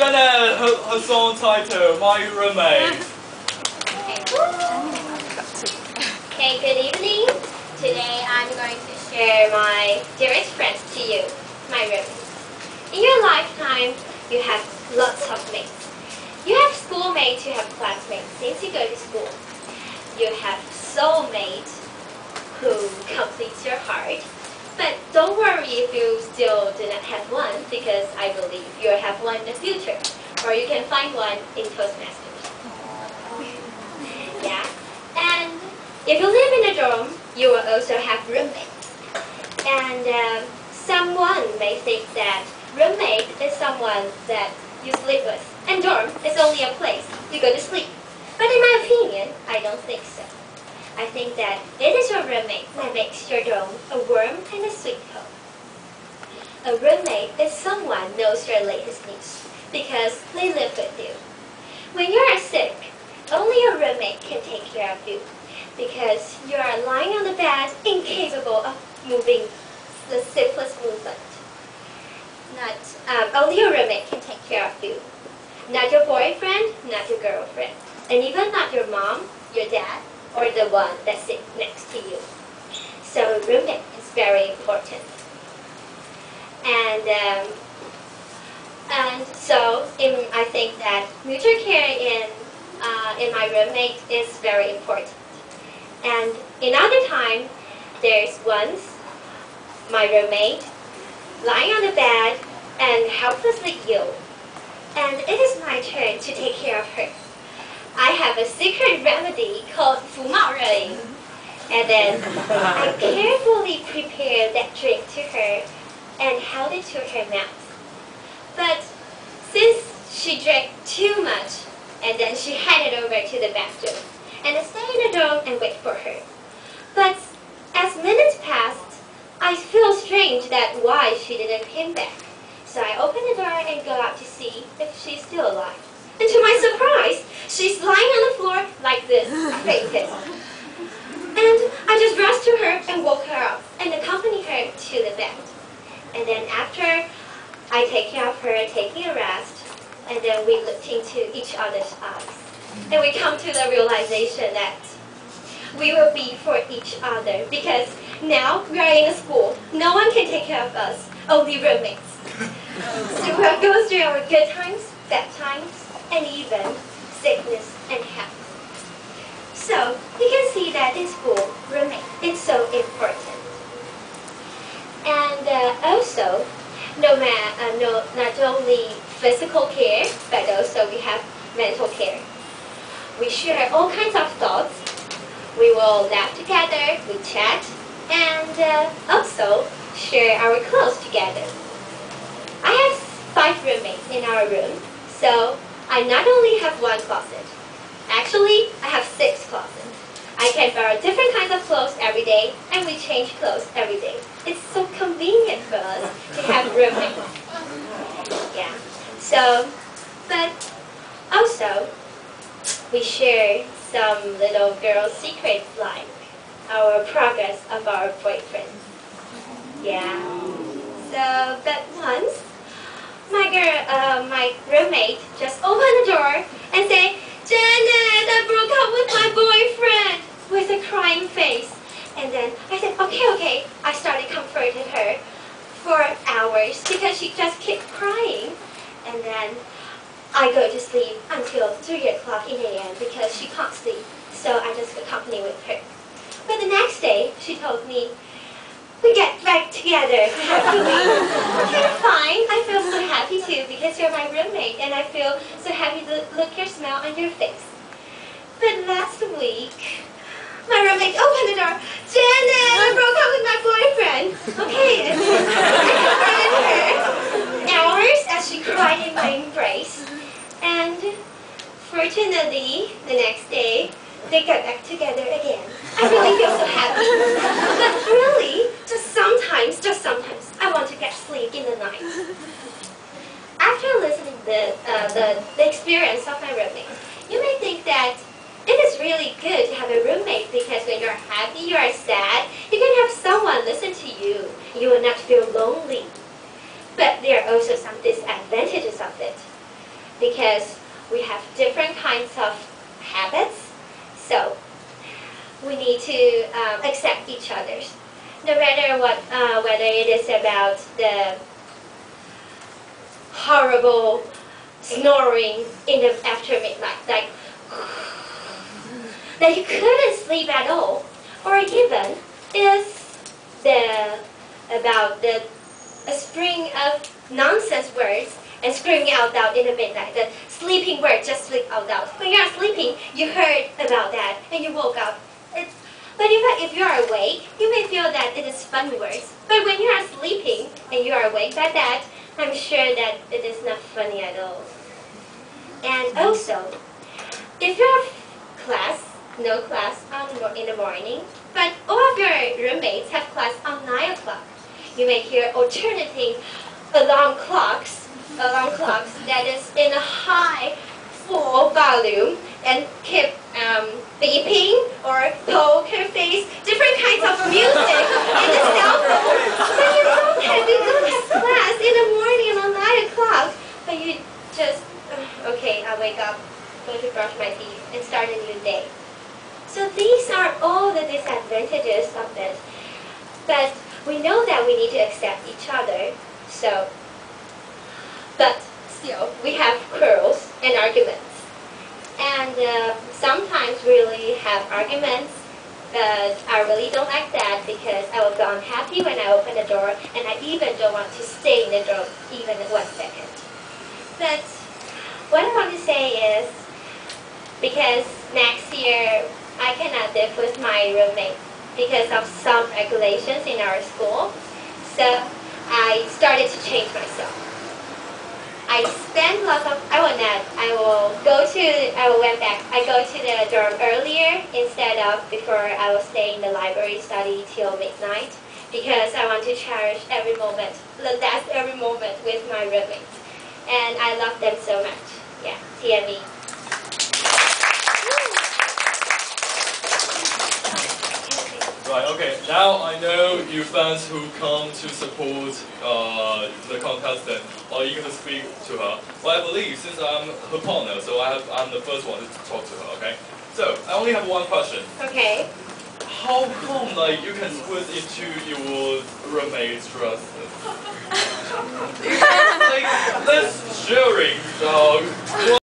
Jenna, her song title, My Roommate. Okay, good evening. Today I'm going to share my dearest friends to you, my roommates. In your lifetime, you have lots of mates. You have schoolmates, you have classmates since you go to school. You have soulmates who completes your heart. But don't worry if you still do not have one, because I believe you'll have one in the future. Or you can find one in Toastmasters. Yeah. And if you live in a dorm, you will also have roommates. And someone may think that roommate is someone that you sleep with, and dorm is only a place you go to sleep. But in my opinion, I don't think so. I think that it is your roommate that makes your dorm a warm and a sweet home. A roommate is someone who knows your latest news because they live with you. When you are sick, only your roommate can take care of you because you are lying on the bed incapable of moving the simplest movement. Only your roommate can take care of you. Not your boyfriend, not your girlfriend, and even not your mom, your dad, or the one that sits next to you. So roommate is very important. And so I think that mutual care in my roommate is very important. And another time, there's once my roommate lying on the bed and helplessly ill. And it is my turn to take care of her. I have a secret remedy called Fu Mao Rei. And then I carefully prepared that drink to her and held it to her mouth. But since she drank too much, and then she headed over to the bathroom, and I stayed in the dorm and wait for her. But as minutes passed, I feel strange that why she didn't come back. So I open the door and go out to see if she's still alive. And to my surprise, she's lying on the floor like this, fainted. And I just rushed to her and woke her up and accompanied her to the bed. And then after I take care of her, taking a rest, and then we looked into each other's eyes. And we come to the realization that we will be for each other because now we are in a school. No one can take care of us, only roommates. So we'll go through our good times, bad times, and even sickness and health. So you can see that in school, roommate is so important. And also, not only physical care, but also we have mental care. We share all kinds of thoughts. We will laugh together, we chat, and also share our clothes together. I have 5 roommates in our room, so I not only have 1 closet. Actually, I have 6 closets. I can borrow different kinds of clothes every day, and we change clothes every day. It's so convenient for us to have roommates. Yeah. So, but also, we share some little girl secrets like our progress of our boyfriend. Yeah. So, but once, my roommate just opened the door and said, "Janet, I broke up with my boyfriend," with a crying face. And then I said, okay. I started comforting her for hours because she just kept crying. And then I go to sleep until 3 o'clock in the AM because she can't sleep. So I just accompany with her. But the next day, she told me, "We get back together happily." Okay, fine. I feel so happy too because you're my roommate and I feel so happy to look your smile on your face. But last week, my roommate opened the door. "Janet, I broke up with my boyfriend." Okay, I comforted her hours as she cried in my embrace. And fortunately, the next day, they got back together again. I really feel so happy. But really, just sometimes, I want to get sleep in the night. After listening to the experience of my roommate, you may think that it is really good to have a roommate because when you're happy, you are sad, you can have someone listen to you. You will not feel lonely. But there are also some disadvantages of it. because we have different kinds of habits. So we need to accept each other's. No matter what, whether it is about the horrible snoring in the after midnight, like that you couldn't sleep at all, or even is about the a string of nonsense words and screaming out loud in the midnight. The sleeping word, just sleep out loud. When you're sleeping, you heard about that and you woke up. But in fact, if you are awake, you may feel that it is funny words. But when you are sleeping and you are awake by that, I'm sure that it is not funny at all. And also, if you have no class in the morning, but all of your roommates have class on 9 o'clock, you may hear alternating alarm clocks that is in a high full volume and keep beeping or poker face, different kinds of music in the cell phone. But you don't have class in the morning on 9 o'clock, but you just, okay, I'll wake up, go to brush my teeth, and start a new day. So these are all the disadvantages of this. But we know that we need to accept each other, but still, we have quarrels and arguments. And sometimes really have arguments, but I really don't like that because I will feel unhappy when I open the door, and I even don't want to stay in the door even 1 second. But what I want to say is, because next year I cannot live with my roommate because of some regulations in our school, so I started to change myself. I spend lots of, I go to the dorm earlier instead of before I will stay in the library study till midnight because I want to cherish every moment, every moment with my roommates. And I love them so much. Yeah, TME. Right, okay, now I know you fans who come to support the contestant are eager to speak to her. Well, I believe since I'm her partner, so I'm the first one to talk to her, okay? So, I only have one question. Okay. How come like you can squeeze into your roommate's dress? Like, that's sharing, dog.